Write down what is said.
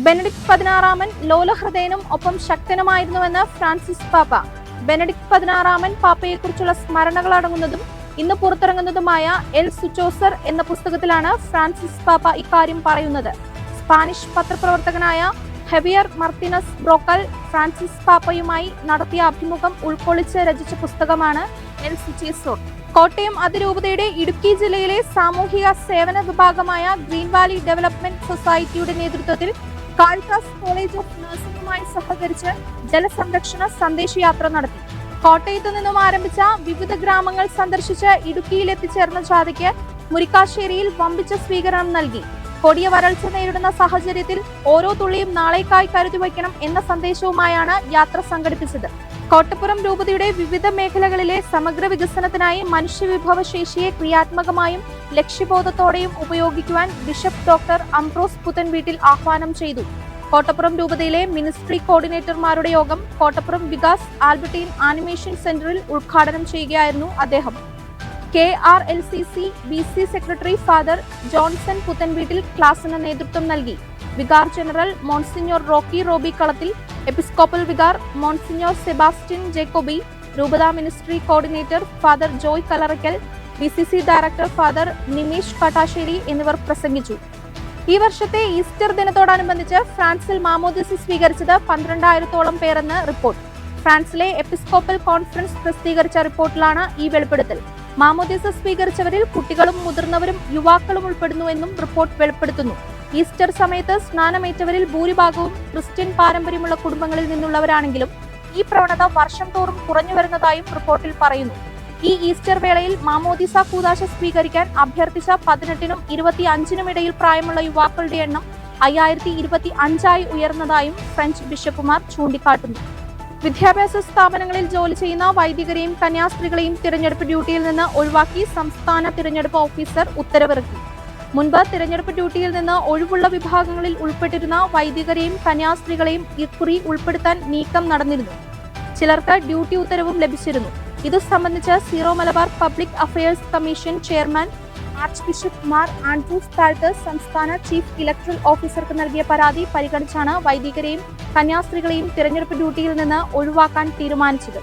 Benedict 16 ലോലഹൃദയനും ഒപ്പം ശക്തനുമായിരുന്നുവെന്ന് Francis പാപ്പ. Benedict 16 പാപ്പയെക്കുറിച്ചുള്ള സ്മരണകൾ അടങ്ങുന്നതും ഇന്ന് പുറത്തിറങ്ങുന്നതുമായ എൽ സുച്ചോസർ എന്ന പുസ്തകത്തിലാണ് ഫ്രാൻസിസ് പാപ്പ ഇക്കാര്യം പറയുന്നത്. സ്പാനിഷ് പത്രപ്രവർത്തകനായ ഹെവിയർ മർത്തിനസ് ബ്രോക്കൽ ഫ്രാൻസിസ് പാപ്പയുമായി നടത്തിയ അഭിമുഖം ഉൾക്കൊള്ളിച്ച് രചിച്ച പുസ്തകമാണ് എൽ സുച്ചോസർ. കോട്ടയം അതിരൂപതയുടെ ഇടുക്കി ജില്ലയിലെ സാമൂഹിക സേവന വിഭാഗമായ ഗ്രീൻ വാലി ഡെവലപ്മെന്റ് സൊസൈറ്റിയുടെ നേതൃത്വത്തിൽ കാരിത്താസ് കോളേജ് ഓഫ് നഴ്സിംഗുമായി സഹകരിച്ച് ജലസംരക്ഷണ സന്ദേശയാത്ര നടത്തി. കോട്ടയത്തു നിന്നും ആരംഭിച്ച വിവിധ ഗ്രാമങ്ങൾ സന്ദർശിച്ച് ഇടുക്കിയിൽ എത്തിച്ചേർന്ന ജാഥയ്ക്ക് മുരിക്കാശ്ശേരിയിൽ വമ്പിച്ച സ്വീകരണം നൽകി. കൊടിയ വരൾച്ച നേരിടുന്ന സാഹചര്യത്തിൽ ഓരോ തുള്ളിയും നാളേക്കായി കരുതി വയ്ക്കണം എന്ന സന്ദേശവുമായാണ് യാത്ര സംഘടിപ്പിച്ചത്. കോട്ടപ്പുറം രൂപതയുടെ വിവിധ മേഖലകളിലെ സമഗ്ര വികസനത്തിനായി മനുഷ്യവിഭവശേഷിയെ ക്രിയാത്മകമായും ലക്ഷ്യബോധത്തോടെയും ഉപയോഗിക്കുവാൻ ബിഷപ്പ് ഡോക്ടർ അംബ്രോസ് പുത്തൻവീട്ടിൽ ആഹ്വാനം ചെയ്തു. കോട്ടപ്പുറം രൂപതയിലെ മിനിസ്ട്രി കോർഡിനേറ്റർമാരുടെ യോഗം കോട്ടപ്പുറം വികാസ് ആൽബർട്ടീൻ ആനിമേഷൻ സെന്ററിൽ ഉദ്ഘാടനം ചെയ്യുകയായിരുന്നു അദ്ദേഹം. KRLCC BC secretary father Johnson Puthenveettil ക്ലാസിന് നേതൃത്വം നൽകി. Vicar general monsignor Rocky Robi Kalathil, episcopal vicar monsignor Sebastian Jacobi, രൂപതാ ministry coordinator father Joy Kalarakkal, BCC director father Nimesh Kattassery എന്നിവർ പ്രസംഗിച്ചു. ഈ വർഷത്തെ ഈസ്റ്റർ ദിനത്തോടനുബന്ധിച്ച് ഫ്രാൻസിൽ മാമോദിസ സ്വീകരിച്ചത് 12,000-ഓളം പേരെന്ന് റിപ്പോർട്ട്. ഫ്രാൻസിലെ എപ്പിസ്കോപ്പൽ കോൺഫറൻസ് പ്രസിദ്ധീകരിച്ച റിപ്പോർട്ടിലാണ് ഈ വെളിപ്പെടുത്തൽ. മാമോദിസ സ്വീകരിച്ചവരിൽ കുട്ടികളും മുതിർന്നവരും യുവാക്കളും ഉൾപ്പെടുന്നുവെന്നും റിപ്പോർട്ട് വെളിപ്പെടുത്തുന്നു. ഈസ്റ്റർ സമയത്ത് സ്നാനമേറ്റവരിൽ ഭൂരിഭാഗവും ക്രിസ്ത്യൻ പാരമ്പര്യമുള്ള കുടുംബങ്ങളിൽ നിന്നുള്ളവരാണെങ്കിലും ഈ പ്രവണത വർഷം തോറും കുറഞ്ഞു വരുന്നതായും റിപ്പോർട്ടിൽ പറയുന്നു. ഈ ഈസ്റ്റർ വേളയിൽ മാമോദിസ കൂദാശ സ്വീകരിക്കാൻ അഭ്യർത്ഥിച്ച 18-നും 25-നും ഇടയിൽ പ്രായമുള്ള യുവാക്കളുടെ എണ്ണം 5025 ഉയർന്നതായും ഫ്രഞ്ച് ബിഷപ്പുമാർ ചൂണ്ടിക്കാട്ടുന്നു. വിദ്യാഭ്യാസ സ്ഥാപനങ്ങളിൽ ജോലി ചെയ്യുന്ന വൈദികരെയും കന്യാസ്ത്രീകളെയും തിരഞ്ഞെടുപ്പ് ഡ്യൂട്ടിയിൽ നിന്ന് ഒഴിവാക്കി സംസ്ഥാന തിരഞ്ഞെടുപ്പ് ഓഫീസർ ഉത്തരവിറക്കി. മുൻപ് തിരഞ്ഞെടുപ്പ് ഡ്യൂട്ടിയിൽ നിന്ന് ഒഴിവുള്ള വിഭാഗങ്ങളിൽ ഉൾപ്പെട്ടിരുന്ന വൈദികരെയും കന്യാസ്ത്രീകളെയും ഇക്കുറി ഉൾപ്പെടുത്താൻ നീക്കം നടന്നിരുന്നു. ചിലർക്ക് ഡ്യൂട്ടി ഉത്തരവും ലഭിച്ചിരുന്നു. ഇതു സംബന്ധിച്ച് Syro Malabar public affairs commission chairman archbishop Mar Andrews Thazhath സംസ്ഥാന ചീഫ് ഇലക്ടറൽ ഓഫീസർക്ക് നൽകിയ പരാതി പരിഗണിച്ചാണ് വൈദികരെയും കന്യാസ്ത്രീകളെയും തിരഞ്ഞെടുപ്പ് ഡ്യൂട്ടിയിൽ നിന്ന് ഒഴിവാക്കാൻ തീരുമാനിച്ചത്.